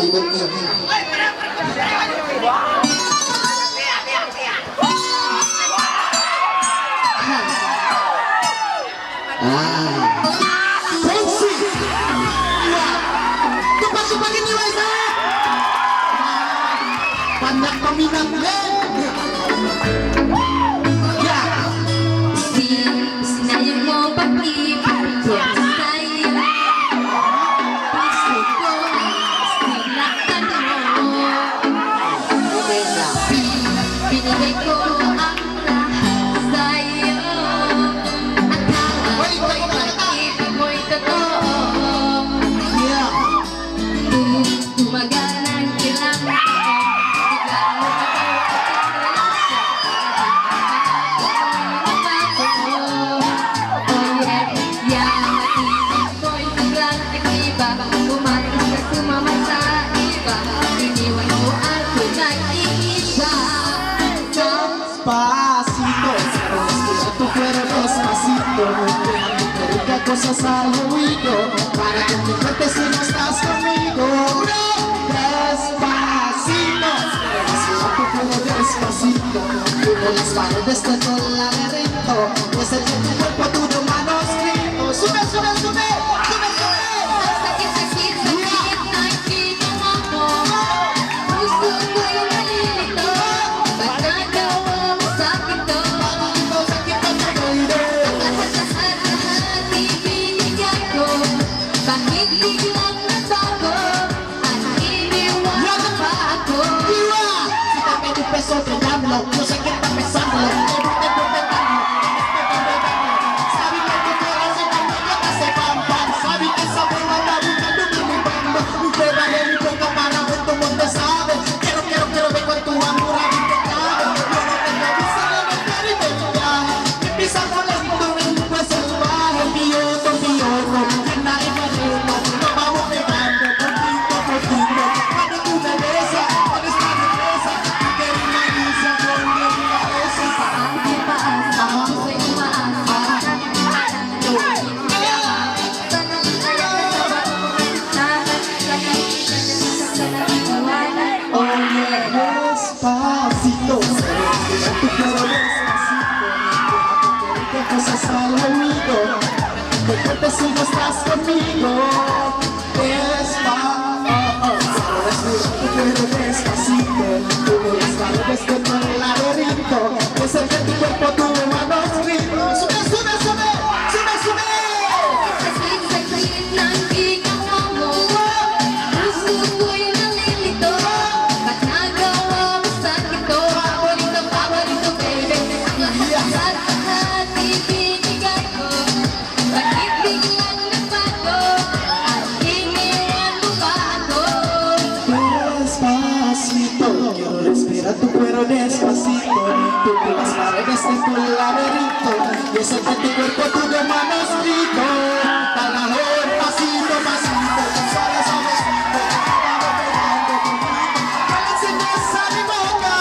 palibot niyo. Fancy! Tupas-tupagin niyo isa! Panak paminang din! Sinayang mo pag-ibig ko sa'yo. Puso ko, sinaktan mo. Binigay ko ang lahat sa'yo. Akala ko'y pag-ibig mo'y totoo. Tumagal ng ilang taon, biglang Despacito, tu cuero despacito, rica cosas al oído, para que me cuentes si no estás conmigo. Despacito, tu cuero despacito, uno las paredes de todo el laberinto, es el que tu cuerpo, tu manuscrito. Sube, sube, sube, sube, sube. Bakit biglang nagbago at iniwan pa ako? Si te pedí un peso te hablo, no sé qué está pensando. Sabe que tu corazón también te hace pam pam. Sabe que esa bomba está buscando mi bamba. Usted vale mi boca para ver cómo te sabe. Quiero ver con tu amor a mi pecado. Yo no tengo visa de meter y de viaje. Me pisa por la cintura y pues salvaje. Piojo, que nadie me arregla. Nos vamos pegando poquito a poquito. Cuando tú me besas, ¿dónde está mi presa? Que me dice con mi cabeza. Ako'y umaasa. Oye, despacito, tu cuero despacito, qué cosas al oído, te cuentes si no estás conmigo. Despacito, tu cuero despacito, las paredes de tu laberinto, es el que tu cuerpo, tu manuscrito. Sube, sube, sube, sube, sube. Saglit ng ikaw mo. Puso ko'y nalilito. Ba't nagawa mo sakit to? Paborito, baby. Ang lahat ibinigay ko. Bakit biglang nagbago at iniwan mo pa ako? Despacito, quiero respirar tu cuero despacito. Tú las paredes de tu laberinto, y es el que tu cuerpo, tu manuscrito. Calor, pasito, pasito, suave, suavecito. Que le enseñes a mi boca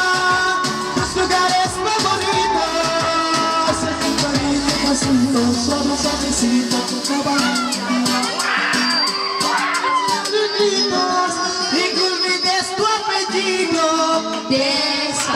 tus lugares favoritos. Pasito, pasito, suave, suavecito, y que olvides tu apellido. Despacito.